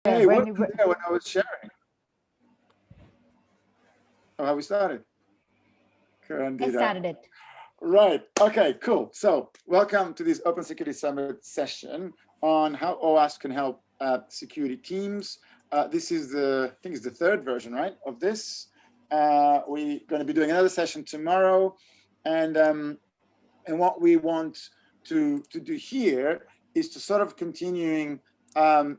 Hey, what happened there when I was sharing? Oh, have we started? I Candida. started it. Right. Okay, cool. So welcome to this Open Security Summit session on how OWASP can help security teams. This is I think it's the third version, right, of this. We're going to be doing another session tomorrow. And what we want to do here is to sort of continuing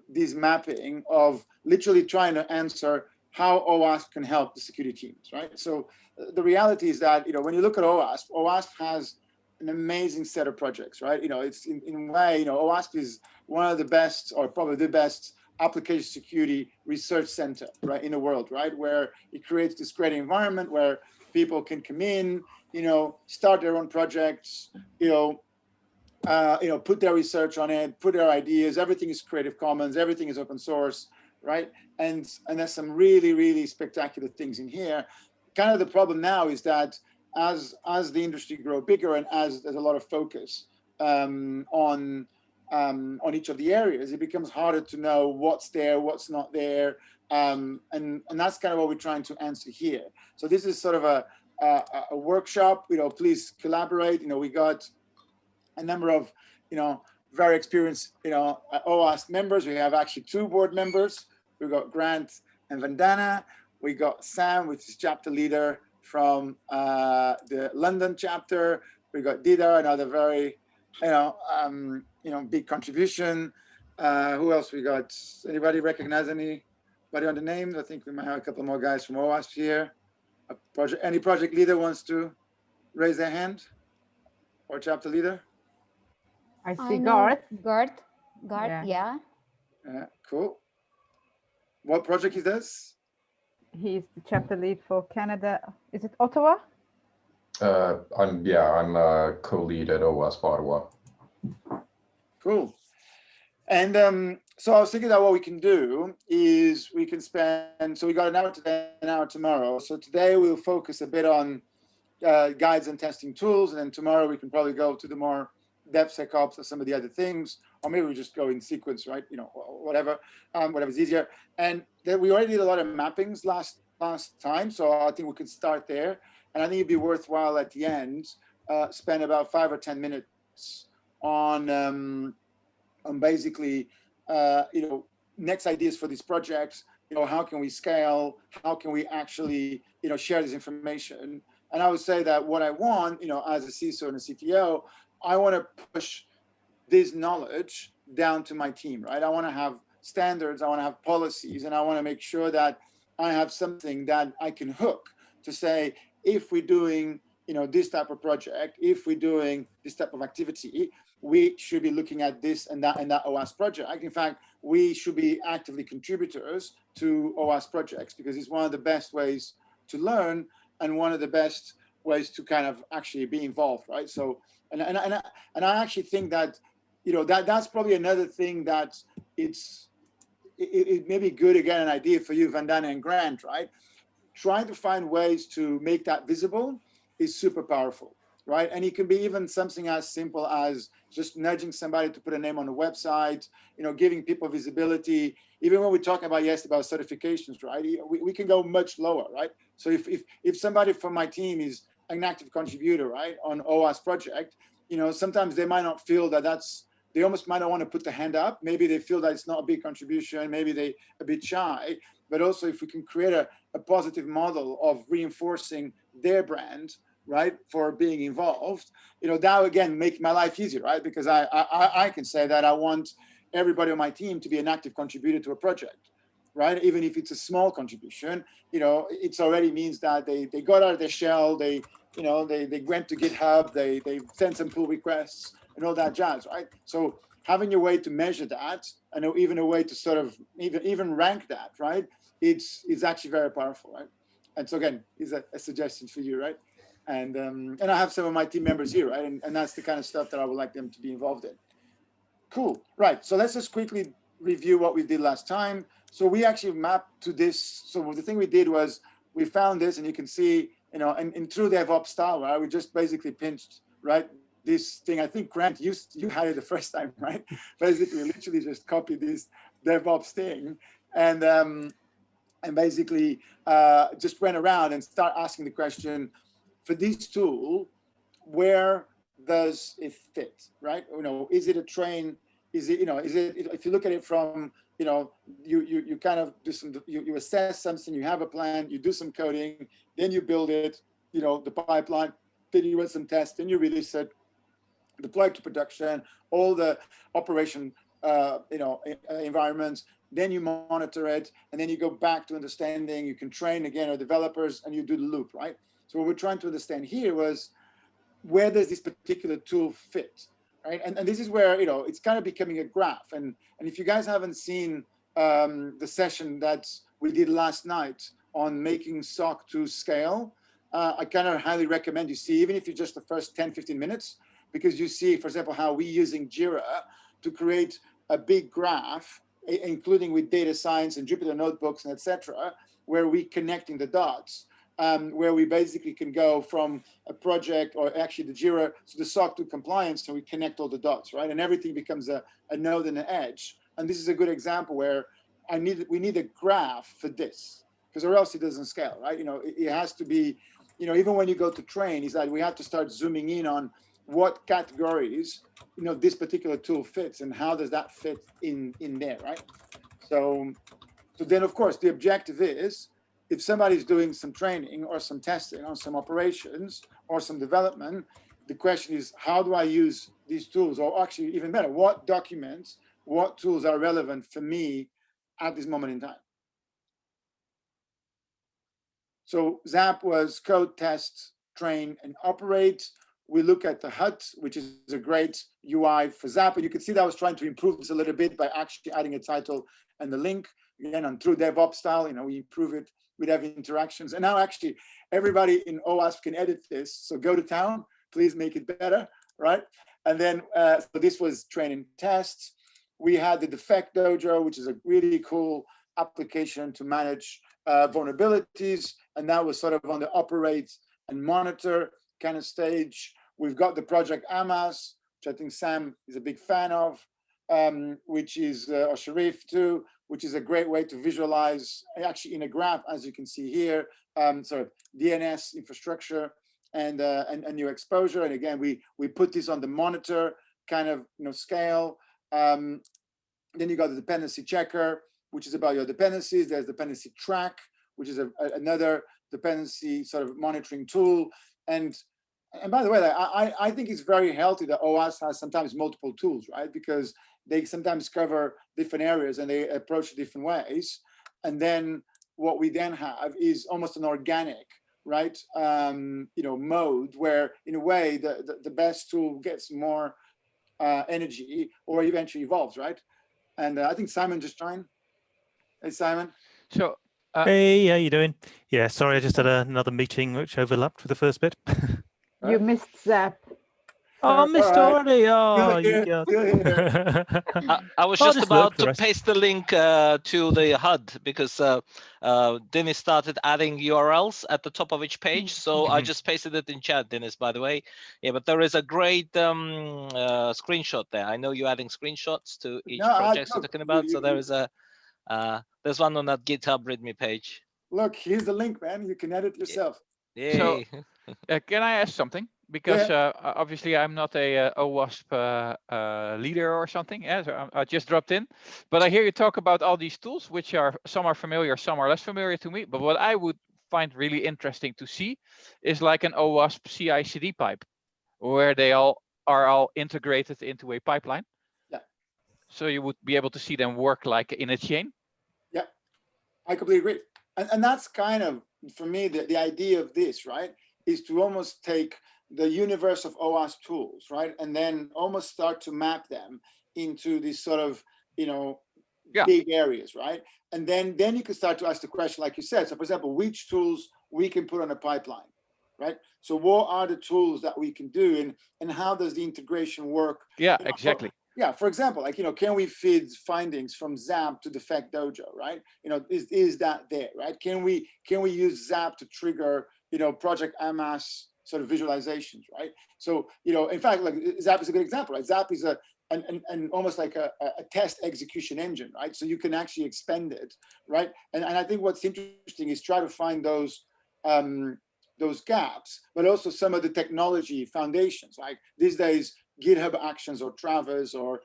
this mapping of literally trying to answer how OWASP can help the security teams, right? So the reality is that, when you look at OWASP has an amazing set of projects, right? It's in a way, OWASP is one of the best, or probably the best application security research center, right, in the world, right? Where it creates this great environment where people can come in, start their own projects, put their research on it, put their ideas. Everything is Creative Commons. Everything is open source, right? And there's some really, really spectacular things in here. Kind of the problem now is that as the industry grow bigger and as there's a lot of focus on each of the areas, it becomes harder to know what's there, what's not there, and that's kind of what we're trying to answer here. So this is sort of a workshop. Please collaborate. We got a number of, very experienced, OWASP members. We have actually 2 board members. We've got Grant and Vandana. We got Sam, which is chapter leader from the London chapter. We got Dida, another very, big contribution. Who else we got? Anybody recognize anybody on the names? I think we might have a couple more guys from OWASP here. Any project leader wants to raise their hand? Or chapter leader? I I see know Garth. Gart, yeah. Cool. What project is this? He's the chapter lead for Canada. Is it Ottawa? I'm a co-lead at OWASP Ottawa. Cool. And so I was thinking that what we can do is we can spend, so we got an hour today, an hour tomorrow. So today we'll focus a bit on guides and testing tools, and then tomorrow we can probably go to the more DevSecOps or some of the other things, or maybe we just go in sequence, right? Whatever's easier. And then we already did a lot of mappings last time, so I think we could start there. And I think it'd be worthwhile at the end spend about 5 or 10 minutes on basically next ideas for these projects. How can we scale? How can we actually share this information? And I would say that what I want, as a CISO and a CTO, I want to push this knowledge down to my team, right? I want to have standards, I want to have policies, and I want to make sure that I have something that I can hook to say, if we're doing, this type of project, if we're doing this type of activity, we should be looking at this and that OWASP project. In fact, we should be actively contributors to OWASP projects because it's one of the best ways to learn and one of the best ways to kind of actually be involved, right? So, and I actually think that, that's probably another thing that it may be good, again, an idea for you, Vandana and Grant, right? Trying to find ways to make that visible is super powerful, right? And it can be even something as simple as just nudging somebody to put a name on a website, giving people visibility. Even when we talk about, about certifications, right? We can go much lower, right? So if somebody from my team is an active contributor, right, on OWASP project, sometimes they might not feel they almost might not want to put the hand up. Maybe they feel that it's not a big contribution. Maybe they're a bit shy. But also if we can create a positive model of reinforcing their brand, right, for being involved, that again make my life easier, right? Because I can say that I want everybody on my team to be an active contributor to a project, right? Even if it's a small contribution, it already means that they got out of their shell, they went to GitHub, they sent some pull requests and all that jazz, right? So having a way to measure that, and even a way to sort of even rank that, right? It's actually very powerful, right? And so again, is a suggestion for you, right? And I have some of my team members here, right? And that's the kind of stuff that I would like them to be involved in. Cool, right? So let's just quickly review what we did last time. So we actually mapped to this. So the thing we did was we found this, and you can see, in true DevOps style, right? We just basically pinched, right, this thing. I think Grant, you had it the first time, right? Basically, literally just copied this DevOps thing, and basically just went around and start asking the question, for this tool, where does it fit, right? Is it a train? Is it, is it, if you look at it from, you kind of do some, you assess something, you have a plan, you do some coding, then you build it, the pipeline, then you run some tests, then you release it, deploy it to production, all the operation, environments, then you monitor it, and then you go back to understanding, you can train again our developers, and you do the loop, right? So what we're trying to understand here was, where does this particular tool fit, right? And this is where, it's kind of becoming a graph. And if you guys haven't seen the session that we did last night on making SOC to scale, I kind of highly recommend you see, even if you just the first 10, 15 minutes, because you see, for example, how we're using Jira to create a big graph, including with data science and Jupyter notebooks and etc., where we're connecting the dots. Where we basically can go from a project, or actually the Jira, to the SOC to compliance, and we connect all the dots, right? And everything becomes a node and an edge. And this is a good example where we need a graph for this, because or else it doesn't scale, right? It has to be, even when you go to train, is that we have to start zooming in on what categories, this particular tool fits, and how does that fit in there, right? So then, of course, the objective is, if somebody's doing some training or some testing on some operations or some development, the question is, how do I use these tools? Or actually, even better, what documents, what tools are relevant for me at this moment in time? So ZAP was code, test, train, and operate. We look at the HUT, which is a great UI for ZAP. And you can see that I was trying to improve this a little bit by actually adding a title and the link. Again, on true DevOps style, we improve it. We'd have interactions. And now actually everybody in OWASP can edit this. So go to town, please make it better, right? And then, so this was train and tests. We had the Defect Dojo, which is a really cool application to manage vulnerabilities. And that was sort of on the operate and monitor kind of stage. We've got the project AMAS, which I think Sam is a big fan of, which is, or Sharif too, which is a great way to visualize, actually in a graph, as you can see here, sort of DNS infrastructure and new exposure. And again, we put this on the monitor kind of scale. Then you got the dependency checker, which is about your dependencies. There's dependency track, which is another dependency sort of monitoring tool. And by the way, I think it's very healthy that OWASP has sometimes multiple tools, right? Because they sometimes cover different areas and they approach different ways. And then what we then have is almost an organic, right? Mode where, in a way, the best tool gets more energy or eventually evolves, right? And I think Simon just joined. Hey, Simon. So, hey, how you doing? Yeah, sorry, I just had another meeting which overlapped with the first bit. You missed Zap. Oh, missed already. Oh, Still you here. I was I'll just just look about the to rest. paste the link to the HUD because Dinis started adding URLs at the top of each page. So I just pasted it in chat, Dinis, by the way. Yeah, but there is a great screenshot there. I know you're adding screenshots to each project you're talking about. So there is there's one on that GitHub README page. Look, here's the link, man. You can edit yourself. Yay. So can I ask something? Because obviously I'm not a OWASP leader or something. Yeah, so I just dropped in, but I hear you talk about all these tools, which are some are familiar, some are less familiar to me. But what I would find really interesting to see is like an OWASP CI/CD pipe, where they are all integrated into a pipeline. Yeah. So you would be able to see them work like in a chain. Yeah, I completely agree. And that's kind of, for me, the idea of this, right, is to almost take the universe of OWASP tools, right, and then almost start to map them into these sort of, big areas, right? And then you can start to ask the question, like you said. So, for example, which tools we can put on a pipeline, right? So what are the tools that we can do, and how does the integration work? Yeah, exactly. For example, like, can we feed findings from ZAP to Defect Dojo, right? Is that there, right? Can we use ZAP to trigger, Project AMAS sort of visualizations, right? So, in fact, like ZAP is a good example, right? ZAP is a and almost like a test execution engine, right? So you can actually expand it, right? And I think what's interesting is try to find those gaps, but also some of the technology foundations. Like these days, GitHub Actions or Travis or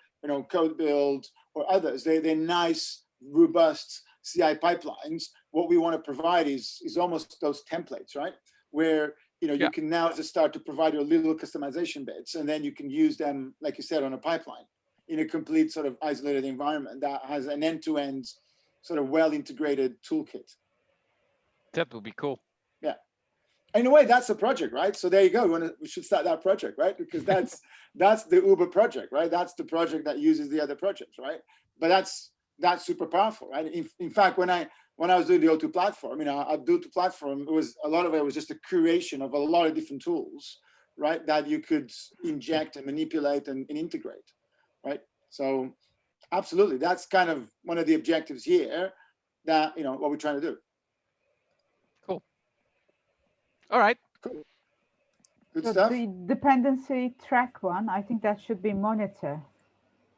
Code Build or others, they're nice, robust CI pipelines. What we want to provide is almost those templates, right? Where you can now just start to provide your little customization bits, and then you can use them, like you said, on a pipeline in a complete sort of isolated environment that has an end-to-end sort of well-integrated toolkit. That would be cool. Yeah. In a way, that's a project, right? So there you go. We should start that project, right? Because that's the Uber project, right? That's the project that uses the other projects, right? But that's super powerful, right? In fact, when I was doing the O2 platform, our O2 platform, a lot of it was just a curation of a lot of different tools, right? That you could inject and manipulate and integrate, right? So absolutely, that's kind of one of the objectives here that, what we're trying to do. Cool. All right. Cool. Good So stuff. the dependency track one, I think that should be monitor,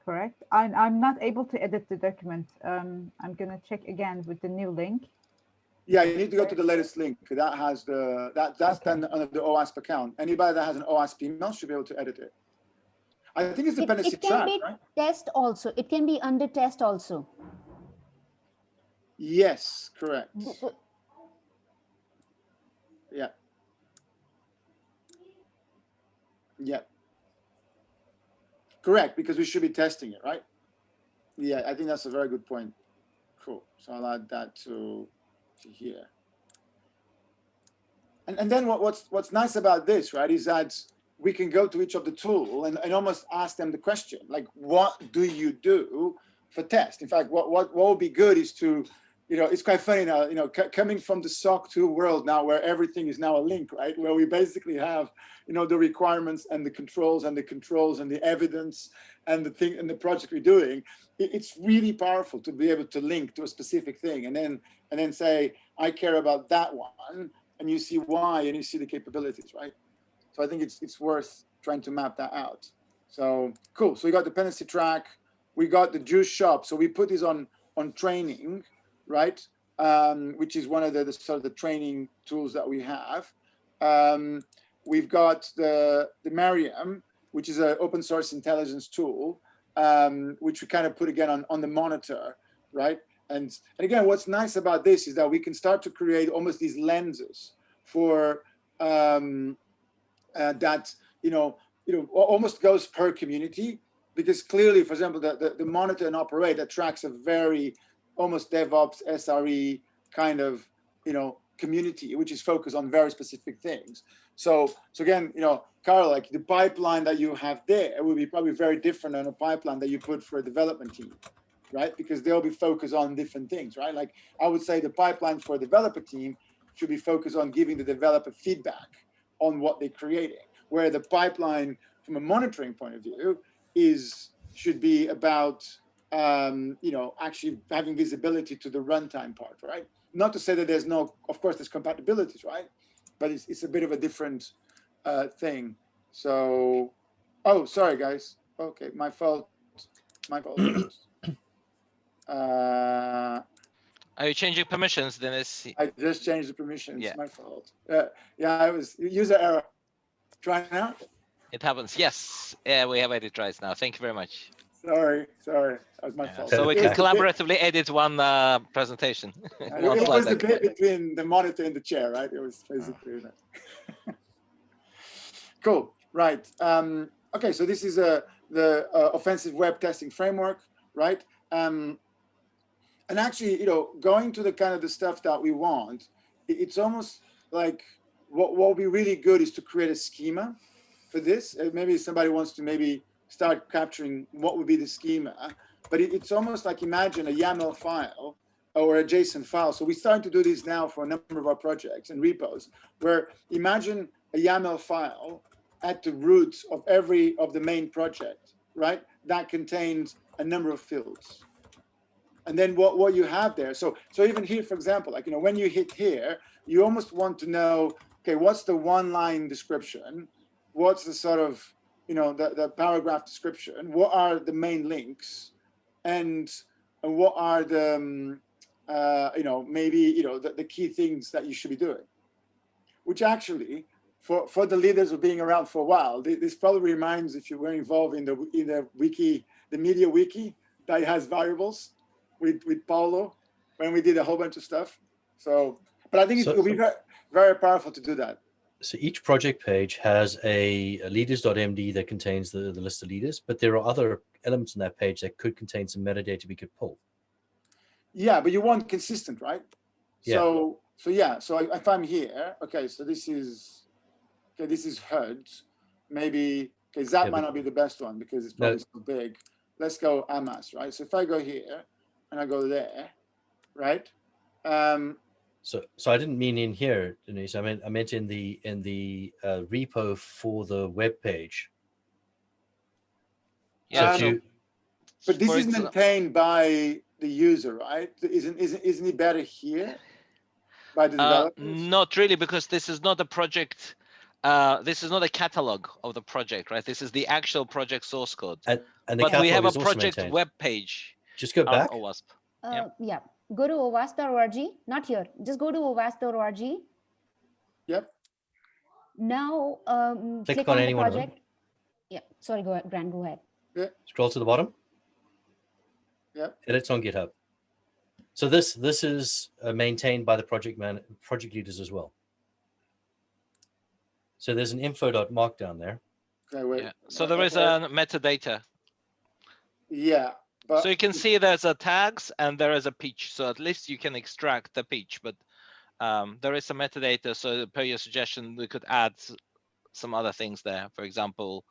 correct? I'm not able to edit the document. I'm going to check again with the new link. Yeah, you need to go to the latest link. That has that's done under the OWASP account. Anybody that has an OWASP email should be able to edit it. I think it's dependency it can track, be right? test also. It can be under test also. Yes, correct. Yeah. Yeah. Correct, because we should be testing it, right? Yeah, I think that's a very good point. Cool. So I'll add that to here. And then what's nice about this, right, is that we can go to each of the tool and almost ask them the question, like, what do you do for test? In fact, what would be good is to, it's quite funny now, coming from the SOC 2 world now, where everything is now a link, right? Where we basically have, the requirements and the controls and the evidence and the thing and the project we're doing. It's really powerful to be able to link to a specific thing and then say, I care about that one, and you see why, and you see the capabilities, right? So I think it's worth trying to map that out. So cool. So we got dependency track, we got the juice shop. So we put this on training, right? Which is one of the sort of the training tools that we have. We've got the Mariam, which is an open source intelligence tool, which we kind of put again on the monitor, right? And again, what's nice about this is that we can start to create almost these lenses for that almost goes per community, because clearly, for example, the monitor and operate that tracks a very almost DevOps SRE kind of community, which is focused on very specific things. So again, Carl, like the pipeline that you have there will be probably very different than a pipeline that you put for a development team, right? Because they'll be focused on different things, right? Like I would say the pipeline for a developer team should be focused on giving the developer feedback on what they're creating, where the pipeline from a monitoring point of view should be about actually having visibility to the runtime part, right? Not to say that of course there's compatibilities, right? But it's a bit of a different thing. So, oh, sorry guys. Okay, my fault. Are you changing permissions, Dinis? I just changed the permissions. Yeah. My fault. Yeah, I was user error. Try now. It happens. Yes. Yeah, we have edit tries now. Thank you very much. Sorry, that was my fault. So we can collaboratively edit one presentation. It was the bit between the monitor and the chair, right? It was basically that. Cool. Right. Okay. So this is the offensive web testing framework, right? And actually, going to the kind of the stuff that we want, it's almost like what would be really good is to create a schema for this. Maybe somebody wants to start capturing what would be the schema, but it's almost like imagine a YAML file or a JSON file. So we're starting to do this now for a number of our projects and repos, where imagine a YAML file at the root of every of the main project, right? That contains a number of fields. And then what you have there. So even here, for example, like, when you hit here, you almost want to know, okay, what's the one line description? What's the sort of, the paragraph description, what are the main links, and what are the maybe the key things that you should be doing, which actually for the leaders of being around for a while, this probably reminds, if you were involved in the wiki, the media wiki that has variables with Paulo when we did a whole bunch of stuff. So, but I think it will be very, very powerful to do that. So each project page has a leaders.md that contains the list of leaders, but there are other elements in that page that could contain some metadata we could pull. Yeah, but you want consistent, right? Yeah. So if I'm here, okay, so this is HUD. Maybe, okay, that might not be the best one because it's probably so big. Let's go AMAS, right? So if I go here and I go there, right? So I didn't mean in here, Denise. I meant in the repo for the web page. Yeah. But this is maintained by the user, right? Isn't it better here by the developers? Not really, because this is not a project. This is not a catalog of the project, right? This is the actual project source code. And but we have a project web page. Just go back. On OWASP. Yeah. Go to OWASP.org. Not here. Just go to OWASP.org. Yep. Now click on any one of them. Yeah. Sorry, Grant, go ahead. Yeah. Scroll to the bottom. Yep. Edits on GitHub. So this is maintained by the project leaders as well. So there's an info.markdown there. Okay, wait. Yeah. So there is a metadata. Yeah. But so you can see there's a tags and there is a pitch. So at least you can extract the pitch, but there is some metadata. So per your suggestion, we could add some other things there. For example,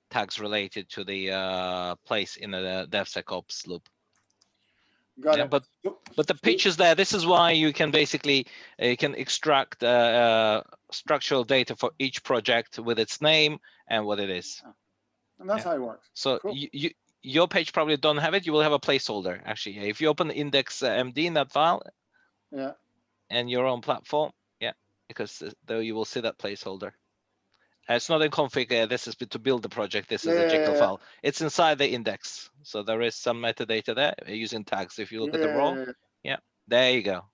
tags related to the place in the DevSecOps loop. Got it. But the pitch is there. This is why you can basically you can extract structural data for each project with its name and what it is. And that's how it works. So cool. Your page probably don't have it. You will have a placeholder actually. If you open the index MD in that file, and your own platform, because though you will see that placeholder. It's not in config. This is to build the project. This is a Jekyll file. It's inside the index, so there is some metadata there using tags. If you look at the raw, there you go.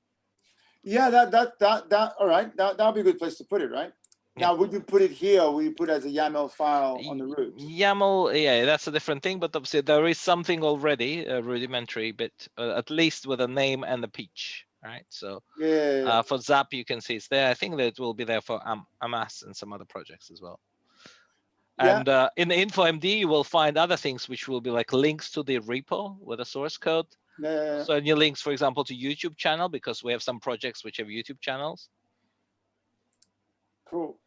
Yeah, that all right. That'll be a good place to put it, right? Now, would you put it here, or would you put it as a YAML file on the root? YAML, that's a different thing, but obviously there is something already, a rudimentary bit, at least with a name and a pitch, right? So for Zap, you can see it's there. I think that it will be there for AMAS and some other projects as well. And in the info MD, you will find other things which will be like links to the repo with a source code. So any links, for example, to YouTube channel, because we have some projects which have YouTube channels. Cool.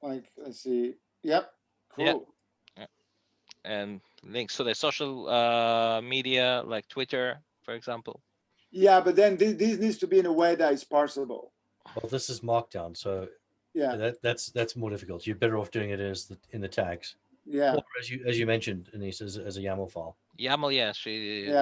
Like, let's see. Yep. Cool. Yeah. And links to the social media, like Twitter, for example. Yeah, but then this needs to be in a way that is parsable. Well, this is Markdown, so that's more difficult. You're better off doing it in the tags. Yeah. Or as you mentioned, Denise, as a YAML file. YAML,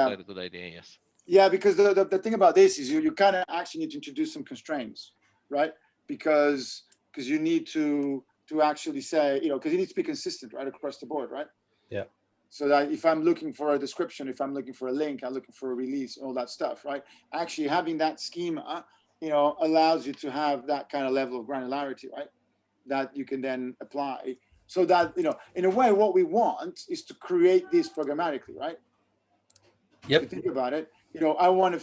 quite a good idea. Yes. Yeah, because the thing about this is you kind of actually need to introduce some constraints, right? Because you need to actually say, because you need to be consistent right across the board, right? Yeah. So that if I'm looking for a description, if I'm looking for a link, I'm looking for a release, all that stuff, right? Actually having that schema, allows you to have that kind of level of granularity, right? That you can then apply. So that, in a way, what we want is to create this programmatically, right? Yep. If you think about it,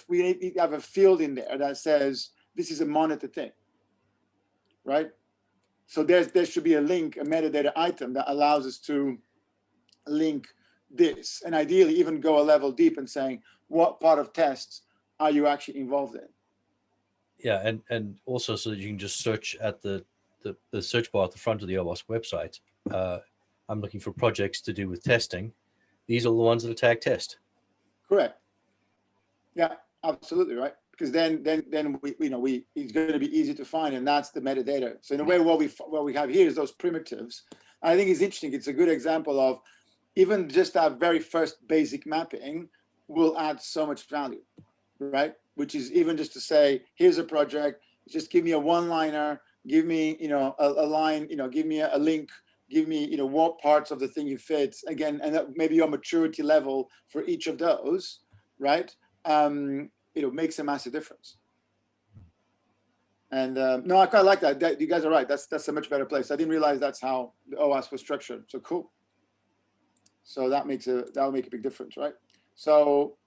we have a field in there that says this is a monitor thing, right? So there should be a link, a metadata item that allows us to link this, and ideally even go a level deep and saying what part of tests are you actually involved in. Yeah, and also so that you can just search at the search bar at the front of the OWASP website. I'm looking for projects to do with testing. These are the ones that are tagged test. Correct. Yeah, absolutely right. Because then it's going to be easy to find, and that's the metadata. So in a way, what we have here is those primitives. I think it's interesting. It's a good example of even just that very first basic mapping will add so much value, right? Which is even just to say, here's a project, just give me a one-liner give me, a line, give me a link, give me, what parts of the thing you fit, again, and maybe your maturity level for each of those, right? Makes a massive difference. And no, I quite like that. You guys are right. That's a much better place. I didn't realize that's how the OWASP was structured. So cool. So that'll make a big difference, right? So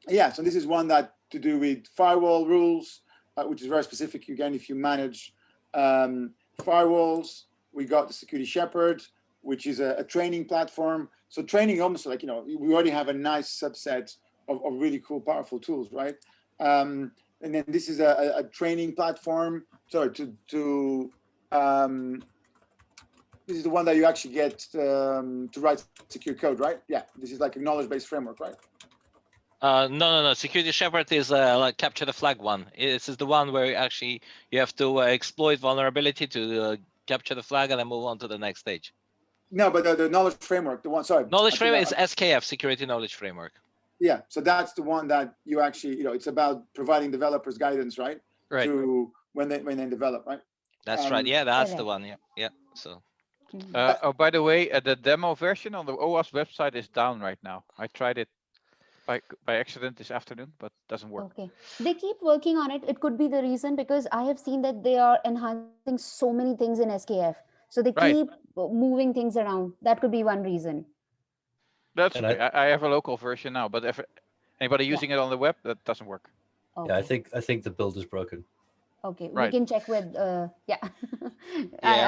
yeah, so this is one that to do with firewall rules, which is very specific. Again, if you manage firewalls, we got the Security Shepherd, which is a training platform. So training almost like, we already have a nice subset of really cool, powerful tools, right? And then this is a training platform. Sorry, this is the one that you actually get to write secure code, right? Yeah, this is like a knowledge-based framework, right? No. Security Shepherd is like capture the flag one. This is the one where actually you have to exploit vulnerability to capture the flag and then move on to the next stage. No, but the knowledge framework, the one, sorry. Knowledge framework is SKF, Security Knowledge Framework. Yeah, so that's the one that you actually, it's about providing developers guidance, right? Right. To when they develop, right? That's right. Yeah, that's the one. Yeah. So. Oh, by the way, the demo version on the OWASP website is down right now. I tried it by accident this afternoon, but doesn't work. Okay, they keep working on it. It could be the reason, because I have seen that they are enhancing so many things in SKF, so they keep moving things around. That could be one reason. That's okay. I have a local version now, but if anybody using it on the web, that doesn't work. Okay. Yeah, I think the build is broken. Okay, Right. we can check with Yeah,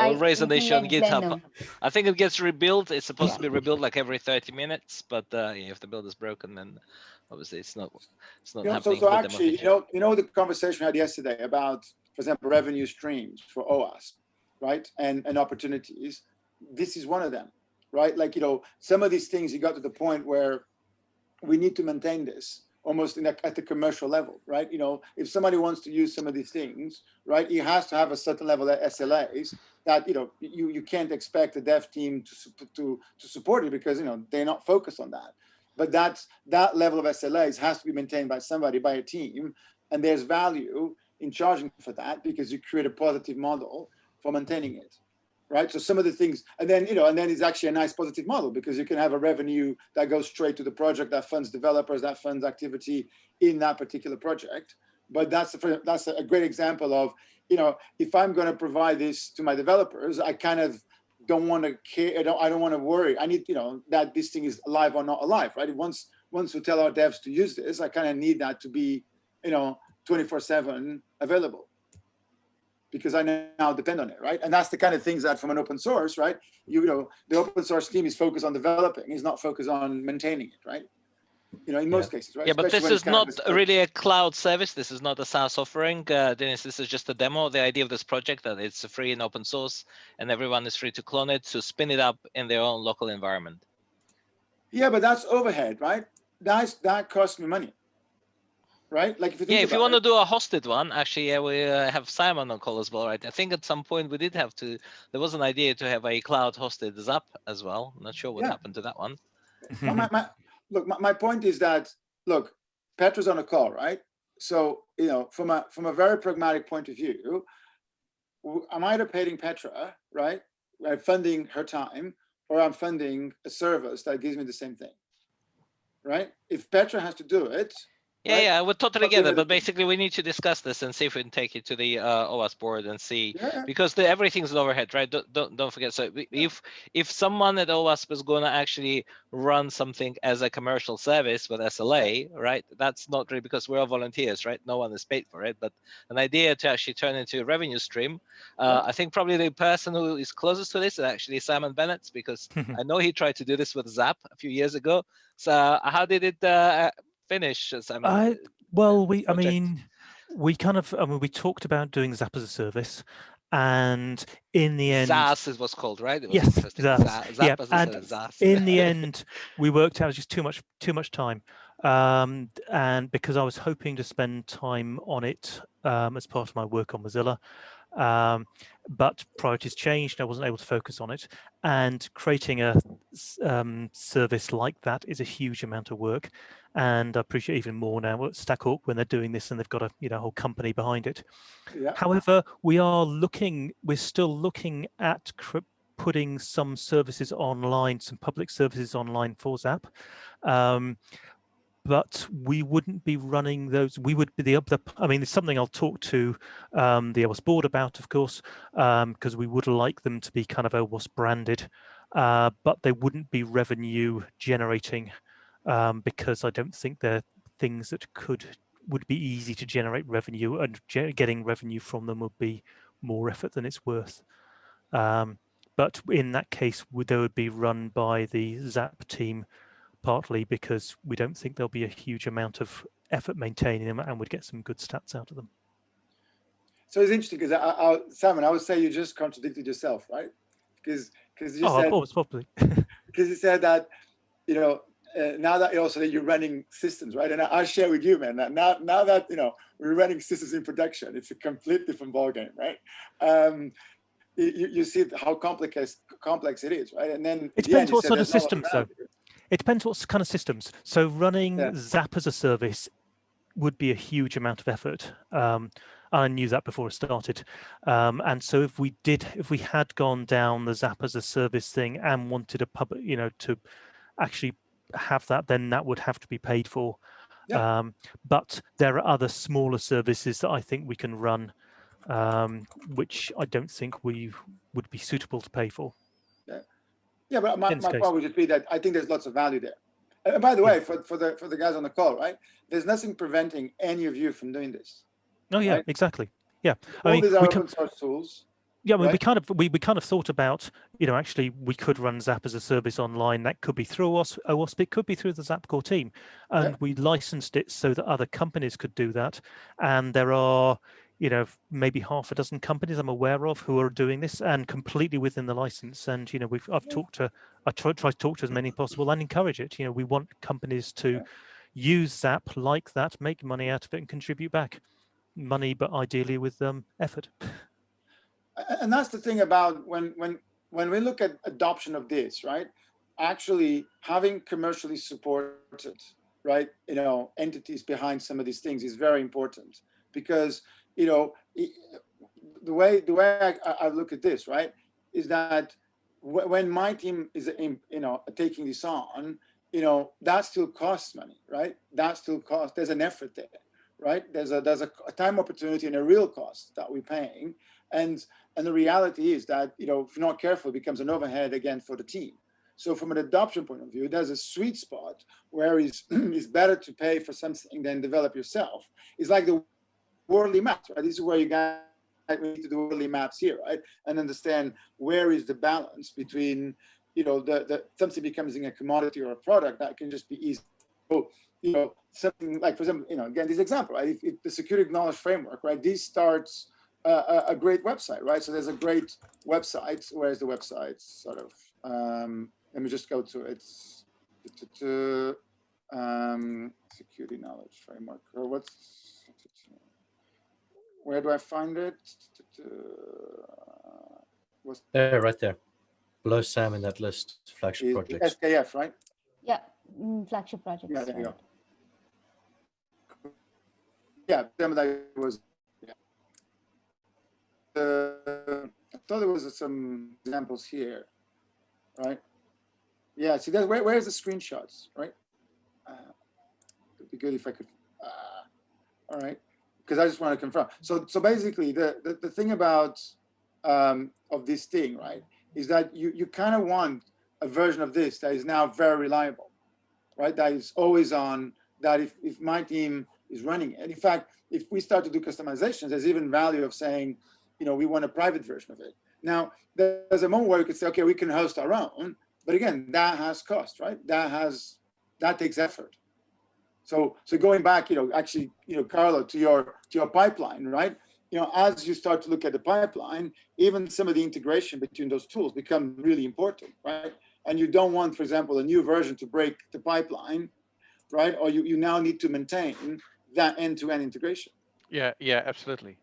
we'll raise an issue on GitHub. I think it gets rebuilt. It's supposed to be rebuilt like every 30 minutes, but if the build is broken, then obviously it's not happening. So actually, the conversation we had yesterday about, for example, revenue streams for OWASP, right? And opportunities. This is one of them, right? Like, some of these things you got to the point where we need to maintain this almost at the commercial level, right? If somebody wants to use some of these things, right, he has to have a certain level of SLAs that, you can't expect the dev team to support it because, they're not focused on that. But that level of SLAs has to be maintained by somebody, by a team, and there's value in charging for that because you create a positive model for maintaining it. Right. So some of the things, and then it's actually a nice positive model because you can have a revenue that goes straight to the project that funds developers, that funds activity in that particular project. But that's a great example of, if I'm going to provide this to my developers, I kind of don't want to care. I don't want to worry. I need, that this thing is alive or not alive. Right. Once we tell our devs to use this, I kind of need that to be, 24/7 available. Because I now depend on it, right? And that's the kind of things that from an open source, right? The open source team is focused on developing, is not focused on maintaining it, right? In most cases, right? Yeah, but Especially this is not really a cloud service. This is not a SaaS offering, Dinis. This is just a demo. The idea of this project that it's free and open source, and everyone is free to clone it, to spin it up in their own local environment. Yeah, but that's overhead, right? That costs me money. Right? Like if you want to do a hosted one, actually, we have Simon on call as well, right? I think at some point we did have to. There was an idea to have a cloud hosted Zap as well. I'm not sure what happened to that one. My point is that Petra's on a call, right? So from a very pragmatic point of view, I'm either paying Petra, right, funding her time, or I'm funding a service that gives me the same thing, right? If Petra has to do it. Yeah, we're totally together, but basically we need to discuss this and see if we can take it to the OWASP board and see, because everything's an overhead, right? Don't forget. So if someone at OWASP is going to actually run something as a commercial service with SLA, right? That's not really, because we're all volunteers, right? No one is paid for it, but an idea to actually turn into a revenue stream. I think probably the person who is closest to this is actually Simon Bennett, because I know he tried to do this with Zap a few years ago. So how did it finish, Simon? We talked about doing Zap as a service, and in the end, ZAS is what's called, right? Yes, ZAS. In the end, we worked out it was just too much time, and because I was hoping to spend time on it as part of my work on Mozilla, But priorities changed. I wasn't able to focus on it. And creating a service like that is a huge amount of work. And I appreciate even more now at Stackhawk when they're doing this and they've got a whole company behind it. Yeah. However, we're still looking at putting some services online, some public services online for Zap. But we wouldn't be running those. We would be I mean, it's something I'll talk to the OWASP board about, of course, because we would like them to be kind of OWASP branded, but they wouldn't be revenue generating because I don't think they're things that would be easy to generate revenue, and getting revenue from them would be more effort than it's worth. But in that case, they would be run by the Zap team, partly because we don't think there'll be a huge amount of effort maintaining them, and we'd get some good stats out of them. So it's interesting because Simon, I would say you just contradicted yourself, right? Because you said, probably. Because you said that, now that also that you're running systems, right? And I share with you, man, that now that we're running systems in production, it's a complete different ballgame, right? You see how complex it is, right? And then it depends what sort of systems, though. It depends what kind of systems. So running Zap as a service would be a huge amount of effort. I knew that before it started. And so if we had gone down the Zap as a service thing and wanted a public, to actually have that, then that would have to be paid for. Yeah. But there are other smaller services that I think we can run, which I don't think we would be suitable to pay for. Yeah, but my point would just be that I think there's lots of value there. And by the way, for the guys on the call, right? There's nothing preventing any of you from doing this. Oh yeah, right? exactly. Yeah, All these are open source tools. Yeah, I mean, right? we kind of thought about, actually we could run Zap as a service online. That could be through OWASP, it could be through the Zap core team, and we licensed it so that other companies could do that. And there are, maybe half a dozen companies I'm aware of who are doing this and completely within the license. And I try to talk to as many possible and encourage it. We want companies to use Zap like that, make money out of it, and contribute back money, but ideally with effort. And that's the thing about when we look at adoption of this, right? Actually having commercially supported, right, entities behind some of these things is very important, because the way I look at this, right, is that when my team is taking this on, that still costs money, right? That still costs. There's an effort there, right? There's a time opportunity and a real cost that we're paying, and the reality is that if you're not careful, it becomes an overhead again for the team. So from an adoption point of view, there's a sweet spot where it's better to pay for something than develop yourself. It's like the worldly maps, right? This is where you guys need to do worldly maps here, right? And understand where is the balance between, the something becoming a commodity or a product that can just be easy. So, something like, for example, again, this example, right? If the security knowledge framework, right? This starts a great website, right? So there's a great website. Where's the website? Sort of. Let me just go to it. Security knowledge framework. Or where do I find it? There, right there. Below Sam in that list, Flagship Projects. SKF, right? Yeah, Flagship Projects. Yeah, there you go. Yeah, that was. Yeah. I thought there was some examples here, right? Yeah, see, where's the screenshots, right? It'd be good if I could. All right, because I just want to confirm. So basically, the thing about of this thing, right, is that you kind of want a version of this that is now very reliable, right? That is always on. That if my team is running it, in fact, if we start to do customizations, there's even value of saying, we want a private version of it. Now, there's a moment where we could say, okay, we can host our own, but again, that has cost, right? That takes effort. So going back, actually, Carlo, to your pipeline, right? As you start to look at the pipeline, even some of the integration between those tools become really important, right? And you don't want, for example, a new version to break the pipeline, right? Or you now need to maintain that end-to-end integration. Yeah, absolutely.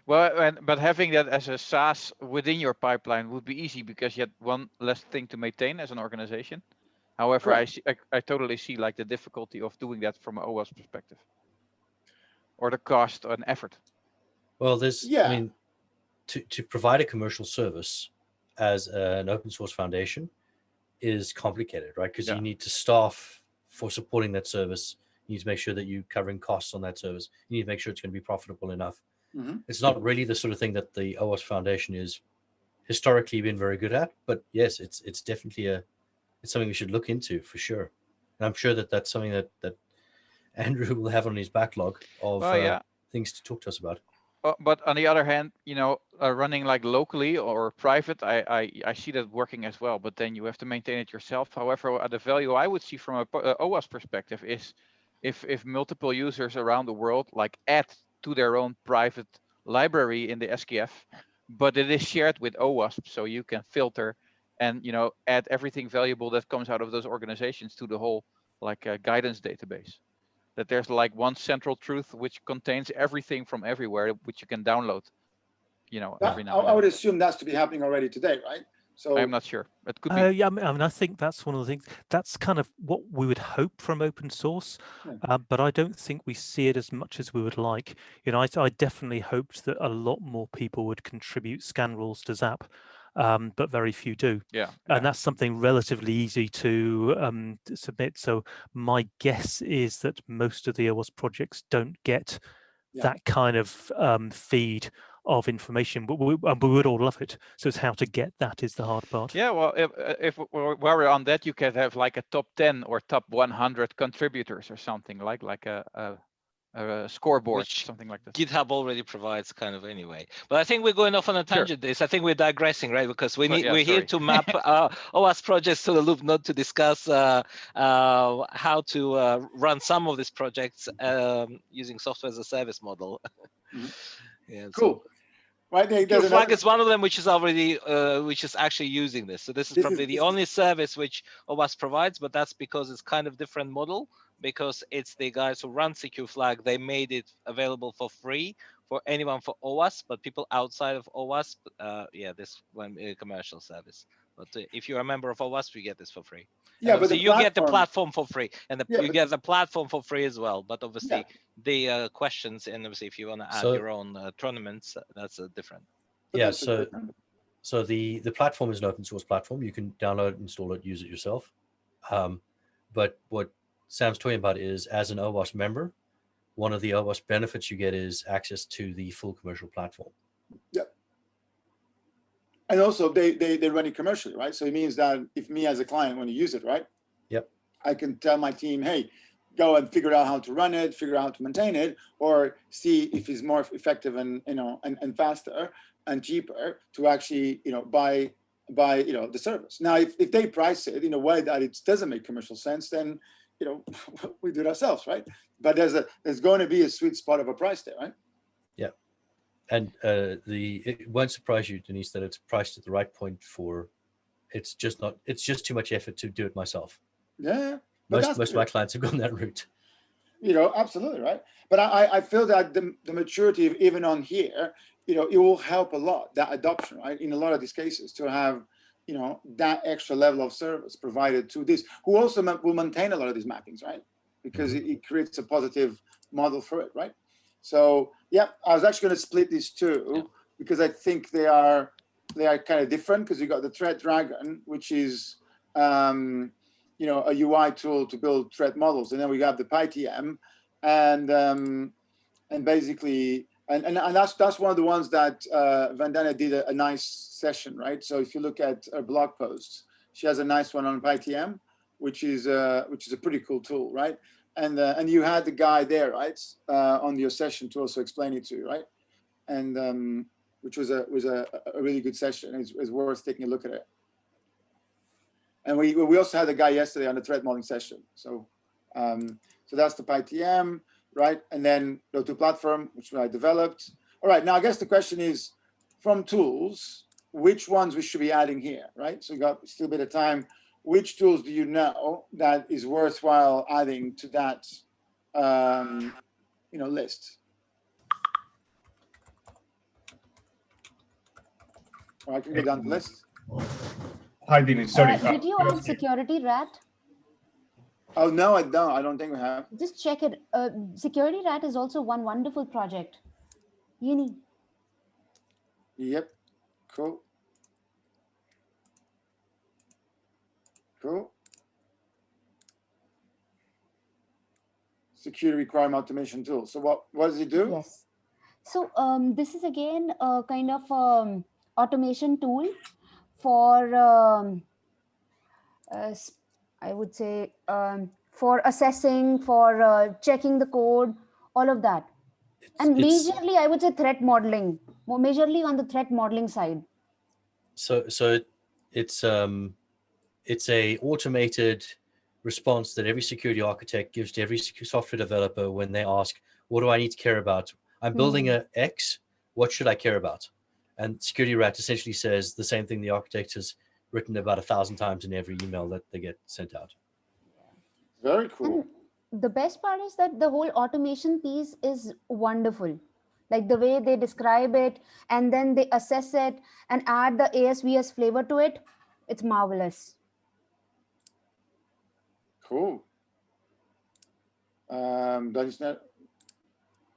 Well, but having that as a SaaS within your pipeline would be easy because you had one less thing to maintain as an organization. However, Correct. I totally see like the difficulty of doing that from an OWASP perspective, or the cost and effort. Well, there's, Yeah. I mean, to provide a commercial service as an open source foundation is complicated, right? Because Yeah. you need to staff for supporting that service. You need to make sure that you're covering costs on that service. You need to make sure it's going to be profitable enough. Mhm. It's not really the sort of thing that the OWASP Foundation is historically been very good at, but yes, it's definitely it's something we should look into for sure. And I'm sure that that's something that Andrew will have on his backlog of things to talk to us about. But on the other hand, running like locally or private, I see that working as well. But then you have to maintain it yourself. However, the value I would see from a OWASP perspective is if multiple users around the world like add to their own private library in the SKF, but it is shared with OWASP, so you can filter and add everything valuable that comes out of those organizations to the whole like guidance database. That there's like one central truth which contains everything from everywhere, which you can download, every now and I would then. assume that's to be happening already today, right? So I'm not sure. It could be. Yeah, I mean, I think that's one of the things. That's kind of what we would hope from open source, but I don't think we see it as much as we would like. I definitely hoped that a lot more people would contribute scan rules to Zap, but very few do. Yeah. And that's something relatively easy to submit. So my guess is that most of the OWASP projects don't get that kind of feed of information, but we would all love it. So it's how to get that is the hard part. Yeah, well, if while we're on that, you could have like a top 10 or top 100 contributors or something like a scoreboard, Which something like that. GitHub already provides kind of anyway. But I think we're going off on a tangent. This, I think we're digressing, right? Because we're here to map OWASP projects to the loop, not to discuss how to run some of these projects using software as a service model. Yeah, cool. Right, Flag is one of them, which is already, which is actually using this. So this is probably the only service which OWASP provides, but that's because it's kind of different model, because it's the guys who run Secure Flag. They made it available for free for anyone for OWASP, but people outside of OWASP, this one a commercial service. But if you're a member of OWASP, you get this for free. Yeah, but you get the platform for free, and you get the platform for free as well. But obviously, the questions, and obviously, if you want to add your own tournaments, that's different. Yeah. So the platform is an open source platform. You can download, install it, use it yourself. But what Sam's talking about is, as an OWASP member, one of the OWASP benefits you get is access to the full commercial platform. Yep. And also they run it commercially, right? So it means that if me as a client want to use it, right? Yep. I can tell my team, hey, go and figure out how to run it, figure out how to maintain it, or see if it's more effective and and faster and cheaper to actually buy the service. Now, if they price it in a way that it doesn't make commercial sense, then we do it ourselves, right? But there's going to be a sweet spot of a price there, right? Yeah. And it won't surprise you, Dinis, that it's priced at the right point for. It's just too much effort to do it myself. Yeah. Most of my clients have gone that route. Absolutely, right. But I feel that the maturity of even on here, it will help a lot, that adoption, right? In a lot of these cases, to have that extra level of service provided to this, who also will maintain a lot of these mappings, right? Because it creates a positive model for it, right? So yeah, I was actually going to split these two because I think they are kind of different, because you got the Threat Dragon, which is a UI tool to build threat models, and then we got the PyTM, and basically and that's one of the ones that Vandana did a nice session, right? So if you look at her blog posts, she has a nice one on PyTM, which is a pretty cool tool, right? And you had the guy there, right, on your session to also explain it to you, right? And which was a really good session. It's worth taking a look at it. And we also had a guy yesterday on the threat modeling session. So so that's the PyTM, right? And then go to platform, which I developed. All right, now I guess the question is, from tools, which ones we should be adding here, right? So we got still a bit of time. Which tools do you know that is worthwhile adding to that list? Or I can go down the list. Hi, Dinis. Sorry. Did you add security rat? Oh, no, I don't. I don't think we have. Just check it. Security rat is also one wonderful project. Uni. Yep. Cool. Cool. Security requirement automation tool. So what does it do? Yes. So this is again a kind of automation tool for I would say for assessing, for checking the code, all of that. And majorly, I would say threat modeling, more majorly on the threat modeling side. So it's a automated response that every security architect gives to every software developer when they ask, what do I need to care about? I'm building a X, what should I care about? And Security Rat essentially says the same thing the architect has written about 1,000 times in every email that they get sent out. Very cool. And the best part is that the whole automation piece is wonderful. Like the way they describe it and then they assess it and add the ASVS flavor to it, it's marvelous. Cool.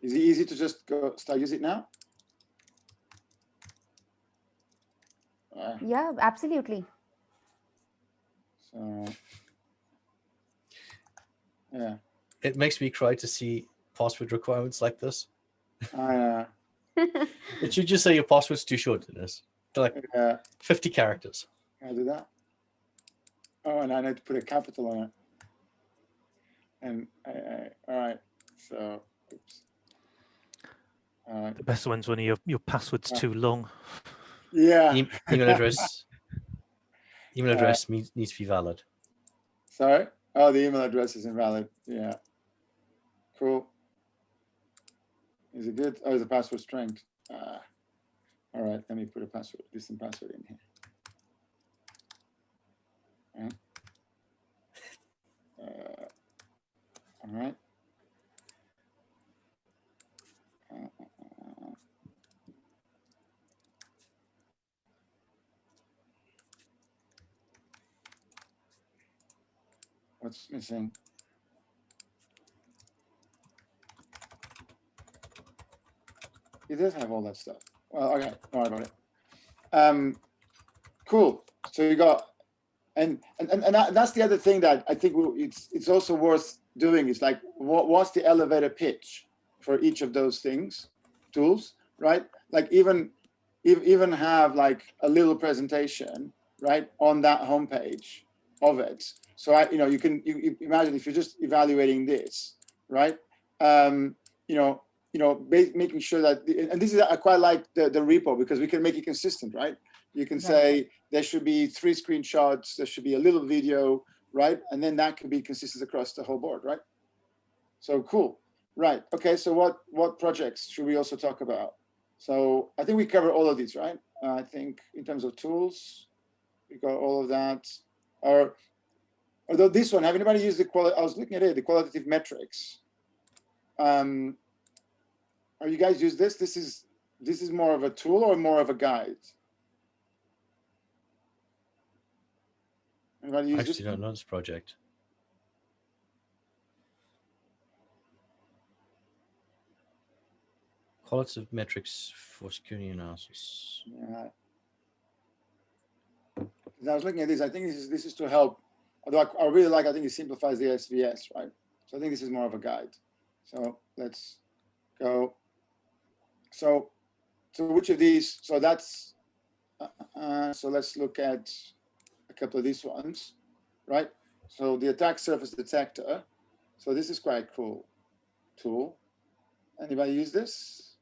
Is it easy to just go start using it now? Yeah, absolutely. So, yeah. It makes me cry to see password requirements like this. It should just say your password's too short, Dennis. Like 50 characters. Can I do that? Oh, and I need to put a capital on it. And all right. So, oops. The best one's when your password's too long. Yeah. Email address. Email address needs to be valid. Sorry? Oh, the email address is invalid. Yeah. Cool. Is it good? Oh, is the password strength? All right. Let me put a password, decent password in here. All right. What's missing? It does have all that stuff. Well, okay, don't worry about it. Cool. So you got, and that's the other thing that I think it's also worth doing is like, what's the elevator pitch for each of those things, tools, right? Like even have like a little presentation, right, on that homepage of it. So you imagine if you're just evaluating this, right? Making sure that, and this is, I quite like the repo because we can make it consistent, right? You can say there should be 3 screenshots, there should be a little video, right? And then that could be consistent across the whole board, right? So cool, right? Okay, so what projects should we also talk about? So I think we cover all of these, right? I think in terms of tools, we got all of that. Although this one, have anybody used I was looking at it, the qualitative metrics. Are you guys use this? This is more of a tool or more of a guide? Anybody use I actually this? don't know this project. Qualitative metrics for security analysis. Yeah. I was looking at this. I think this is to help. Although I really like, I think it simplifies the SVS, right? So I think this is more of a guide. So let's go. So which of these? So that's. So let's look at a couple of these ones, right? So the attack surface detector. So this is quite a cool tool. Anybody use this?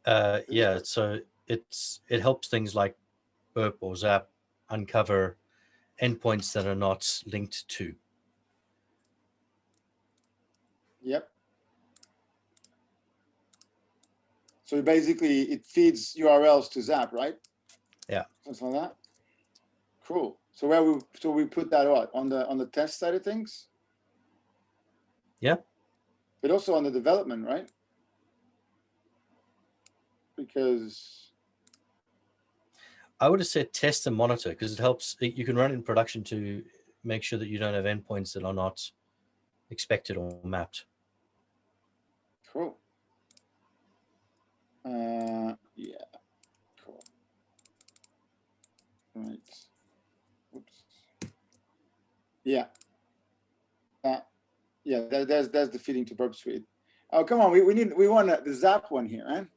Yeah, so it helps things like burp or zap uncover endpoints that are not linked to. Yep. So basically it feeds URLs to Zap, right? Yeah. Something like that. Cool. So we put that on the test side of things? Yeah. But also on the development, right? Because I would have said test and monitor because it helps. You can run it in production to make sure that you don't have endpoints that are not expected or mapped. Cool. Yeah. Cool. Right. Oops. Yeah. Yeah. There's the feeding to Burp Suite. Oh, come on. We want the Zap one here, right?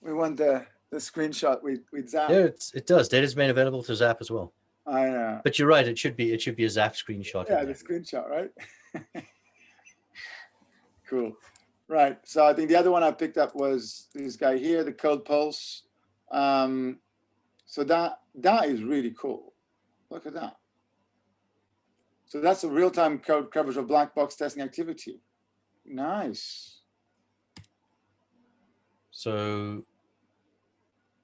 We want the screenshot with Zap. Yeah, it does. Data's made available to Zap as well. I know. But you're right. It should be a Zap screenshot. Yeah, the screenshot, right? Cool. Right. So I think the other one I picked up was this guy here, the Code Pulse. So that is really cool. Look at that. So that's a real-time code coverage of black box testing activity. Nice. So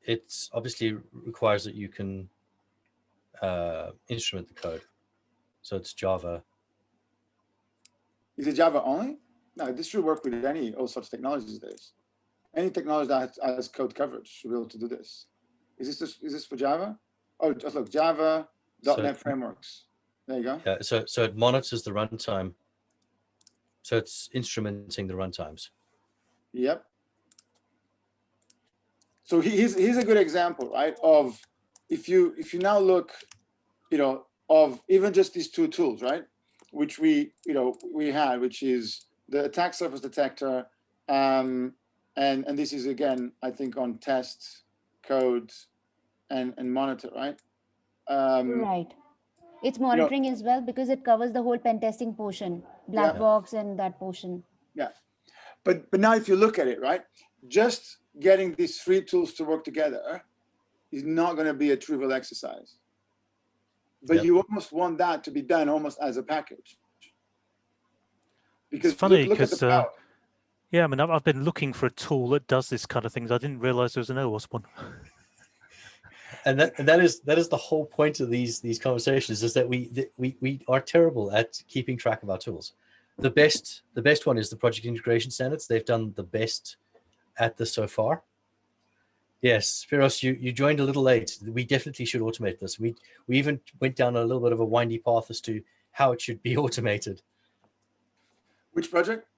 it's obviously requires that you can instrument the code. So it's Java. Is it Java only? No, this should work with all sorts of technologies these days. Any technology that has code coverage should be able to do this. Is this for Java? Oh, just look, Java, .NET frameworks. There you go. Yeah, so it monitors the runtime. So it's instrumenting the runtimes. Yep. So here's a good example, right? Of if you now look, of even just these two tools, right? Which we had, which is the attack surface detector, and this is again, I think, on test, code, and monitor, right? Right. It's monitoring as well because it covers the whole pen testing portion, black box and that portion. Yeah. But now if you look at it, right, just getting these three tools to work together is not going to be a trivial exercise. But you almost want that to be done almost as a package. Because it's funny look at the power. Yeah, I mean, I've been looking for a tool that does this kind of things. I didn't realize there was an OWASP one. And that is the whole point of these conversations, is that we are terrible at keeping track of our tools. The best one is the project integration standards. They've done the best at this so far. Yes, Spiros, you joined a little late. We definitely should automate this. We even went down a little bit of a windy path as to how it should be automated. Which project?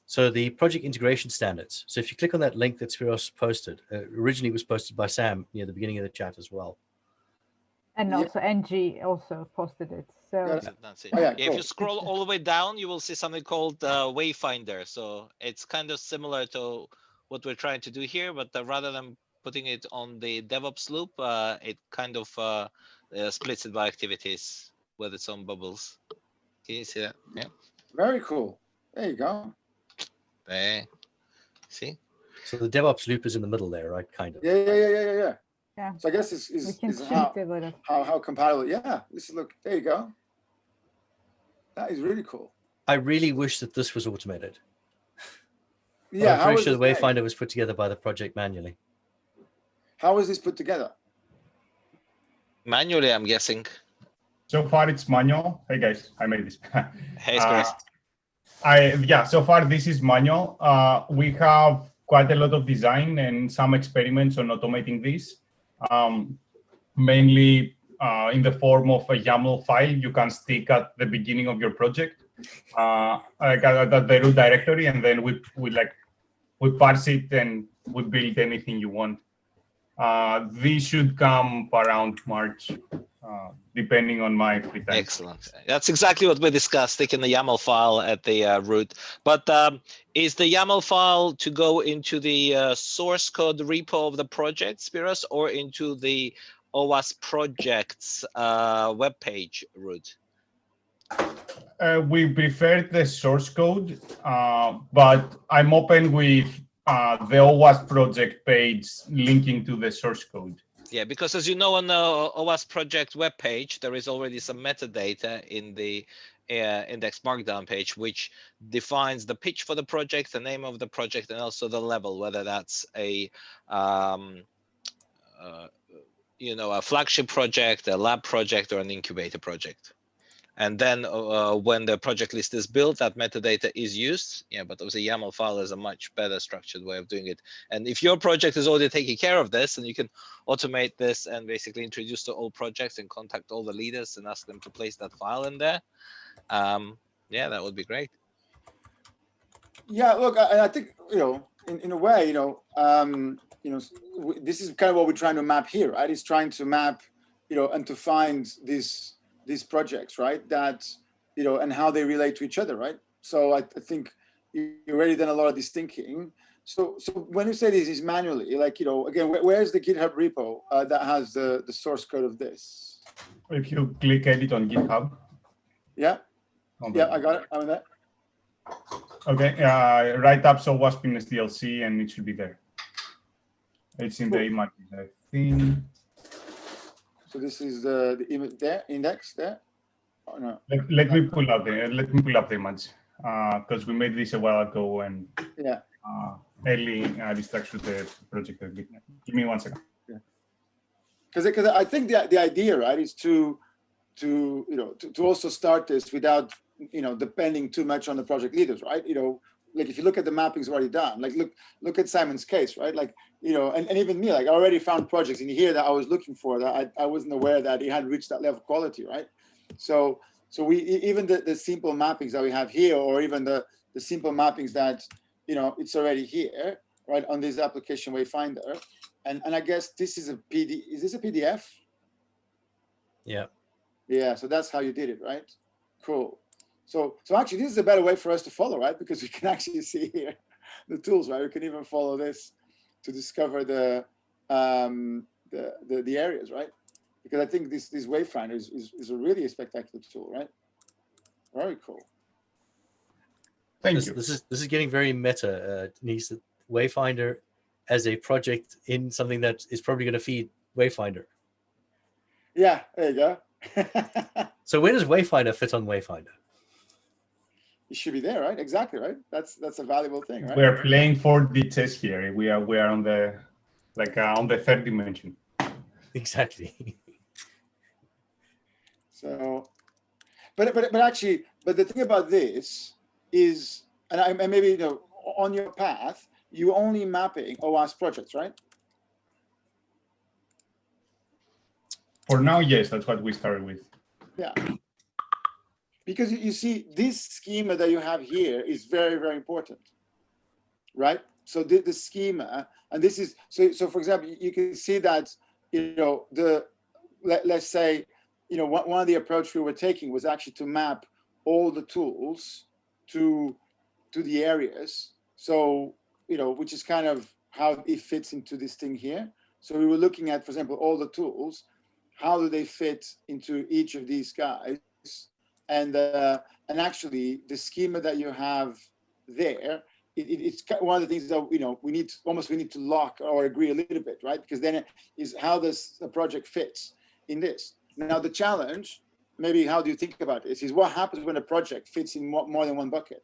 So the project integration standards. So if you click on that link that Spiros posted, originally it was posted by Sam near the beginning of the chat as well. And also NG also posted it. So that's it. Oh, yeah, If you scroll all the way down, you will see something called Wayfinder. So it's kind of similar to what we're trying to do here, but rather than putting it on the DevOps loop, it kind of splits it by activities with its own bubbles. Can you see that? Yeah. Very cool. There you go. There. See? So the DevOps loop is in the middle there, right? Kind of. Yeah. yeah, So I guess this we is can cheat a little. how compatible. Yeah. This is, look, there you go. That is really cool. I really wish that this was automated. Yeah. I'm pretty sure the Wayfinder was put together by the project manually. How is this put together? Manually, I'm guessing. So far it's manual. Hey guys, I made this. Hey, Chris. So far this is manual. We have quite a lot of design and some experiments on automating this. Mainly in the form of a YAML file you can stick at the beginning of your project, like at the root directory, and then we parse it and we build anything you want. This should come around March, depending on my free time. Excellent. That's exactly what we discussed, sticking the YAML file at the root. But is the YAML file to go into the source code repo of the project, Spiros, or into the OWASP projects webpage root? We prefer the source code, but I'm open with the OWASP project page linking to the source code. Yeah, because as you know, on the OWASP project webpage, there is already some metadata in the index markdown page, which defines the pitch for the project, the name of the project, and also the level, whether that's a a flagship project, a lab project, or an incubator project. And then when the project list is built, that metadata is used. Yeah, but obviously YAML file is a much better structured way of doing it. And if your project is already taking care of this, and you can automate this and basically introduce to all projects and contact all the leaders and ask them to place that file in there, yeah, that would be great. Yeah, look, I think, in a way, this is kind of what we're trying to map here, right? It's trying to map, and to find these projects, right? That, and how they relate to each other, right? So I think you've already done a lot of this thinking. So when you say this is manually, like, again, where's the GitHub repo that has the source code of this? If you click edit on GitHub. Yeah. Yeah, I got it. I'm in that. Okay, write up so OWASP in SDLC and it should be there. It's in the image, I think. So this is the image there, index there. Oh, no. Let me pull up the image because we made this a while ago and yeah, early restructured the project a bit. Give me 1 second. Yeah. Because I think the idea, right, is to also start this without depending too much on the project leaders, right? Like if you look at the mappings already done, like look at Simon's case, right? Like, and even me, like I already found projects in here that I was looking for that I wasn't aware that it had reached that level of quality, right? So we even the simple mappings that we have here, or even the simple mappings that it's already here, right, on this application Wayfinder, and I guess this is is this a PDF? Yeah. Yeah, so that's how you did it, right? Cool. So actually, this is a better way for us to follow, right? Because we can actually see here the tools, right? We can even follow this to discover the areas, right? Because I think this Wayfinder is a really spectacular tool, right? Very cool. Thank you. This is getting very meta, Denise. Wayfinder as a project in something that is probably going to feed Wayfinder. Yeah, there you go. So where does Wayfinder fit on Wayfinder? It should be there, right? Exactly, right? That's a valuable thing, right? We're playing 4D chess here. We are on the on the third dimension. Exactly. So, but the thing about this is, and maybe on your path, you're only mapping OWASP projects, right? For now, yes, that's what we started with. Yeah. Because you see, this schema that you have here is very, very important, right? So the schema, and this is, so for example, you can see that, let's say, one of the approach we were taking was actually to map all the tools to the areas. So, which is kind of how it fits into this thing here. So we were looking at, for example, all the tools, how do they fit into each of these guys? And actually, the schema that you have there, it's one of the things that we need to lock or agree a little bit, right? Because then it is how does the project fits in this. Now the challenge, maybe how do you think about this, is what happens when a project fits in more than one bucket?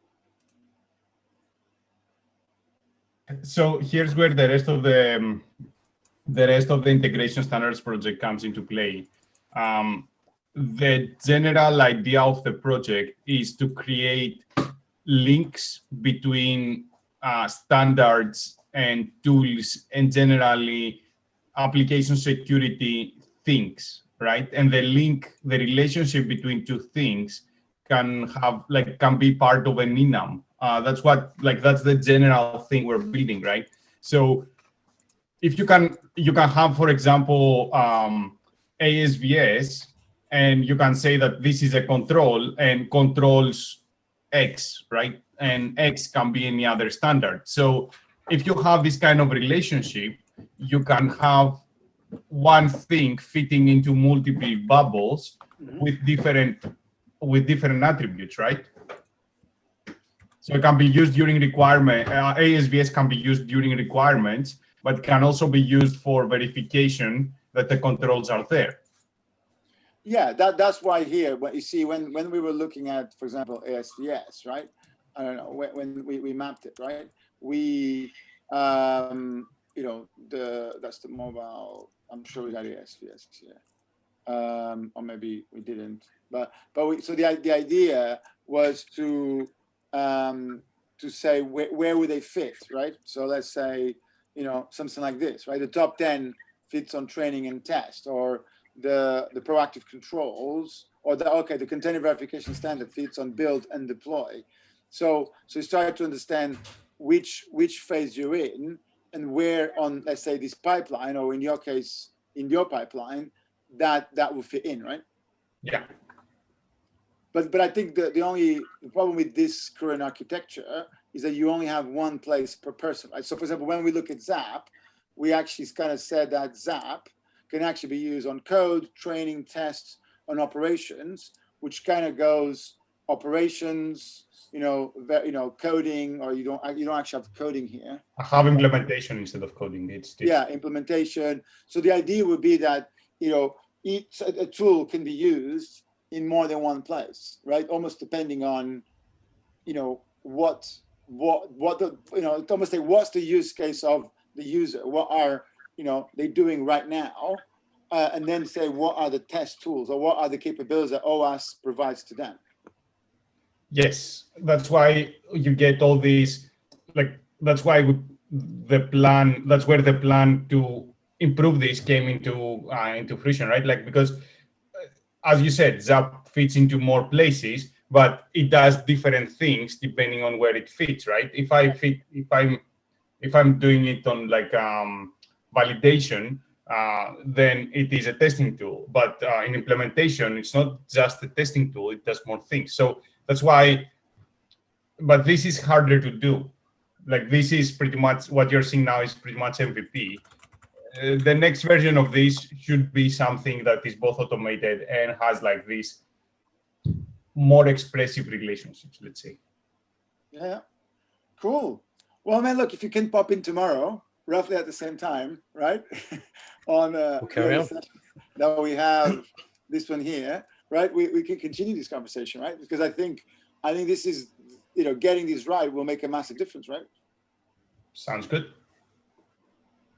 So here's where the rest of the integration standards project comes into play. The general idea of the project is to create links between standards and tools and generally application security things, right? And the relationship between two things can be part of an enum. That's the general thing we're building, right? So if you can have, for example, ASVS, and you can say that this is a control and controls X, right? And X can be any other standard. So if you have this kind of relationship, you can have one thing fitting into multiple bubbles with different attributes, right? So it can be used during requirement. ASVS can be used during requirements, but can also be used for verification that the controls are there. Yeah, that's why here, you see, when we were looking at, for example, ASVS, right? I don't know, when we mapped it, right? We, that's the mobile, I'm sure we got ASVS here. or maybe we didn't. But so the idea was to say where would they fit, right? So let's say, you know, something like this, right? The top 10 fits on training and test, or the proactive controls, or the container verification standard fits on build and deploy. So you start to understand which phase you're in and where on, let's say, this pipeline, or in your case, in your pipeline, that will fit in, right? Yeah. But I think the problem with this current architecture is that you only have one place per person, right? So for example, when we look at ZAP, we actually kind of said that ZAP can actually be used on code, training, tests, on operations, which kind of goes operations, coding, or you don't actually have coding here. I have implementation instead of coding. It's yeah, implementation. So the idea would be that a tool can be used in more than one place, right? Almost depending on what the it's almost like what's the use case of the user, what are they doing right now, and then say what are the test tools or what are the capabilities that OWASP provides to them. Yes, that's why you get all these, that's why that's where the plan to improve this came into fruition, right? Because as you said, ZAP fits into more places, but it does different things depending on where it fits, right? If I'm doing it on validation, then it is a testing tool. But in implementation, it's not just a testing tool; it does more things. So that's why. But this is harder to do. This is pretty much what you're seeing now is pretty much MVP. The next version of this should be something that is both automated and has these more expressive relationships, let's say. Yeah, cool. Well, man, look, if you can pop in tomorrow, roughly at the same time, right? On We'll carry on. That we have this one here, right? We can continue this conversation, right? Because I think this is, getting this right will make a massive difference, right? Sounds good.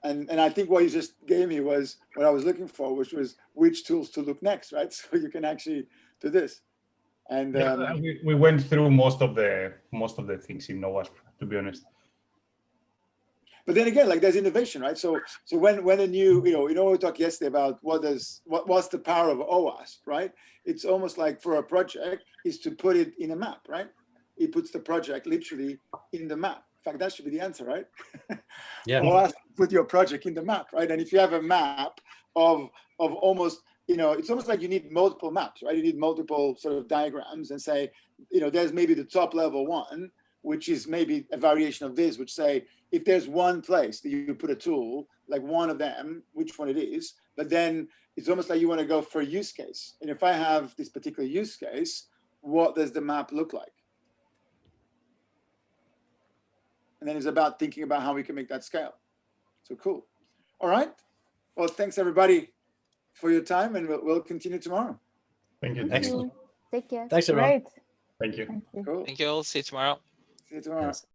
And I think what you just gave me was what I was looking for, which was which tools to look next, right? So you can actually do this. And we went through most of the things in OWASP, to be honest. But then again, there's innovation, right? So when a new, we talked yesterday about what's the power of OWASP, right? It's almost like for a project is to put it in a map, right? It puts the project literally in the map. In fact, that should be the answer, right? Yeah. OWASP, put your project in the map, right? And if you have a map of almost, it's almost like you need multiple maps, right? You need multiple sort of diagrams and say, there's maybe the top level one, which is maybe a variation of this, which say, if there's one place that you put a tool, like one of them, which one it is, but then it's almost like you want to go for a use case. And if I have this particular use case, what does the map look like? And then it's about thinking about how we can make that scale. So cool. All right. Well, thanks everybody for your time, and we'll continue tomorrow. Thank you. Excellent. Take care. Thanks, everyone. Great. Thank you. Thank you. Cool. Thank you all. See you tomorrow. See you tomorrow. Yes.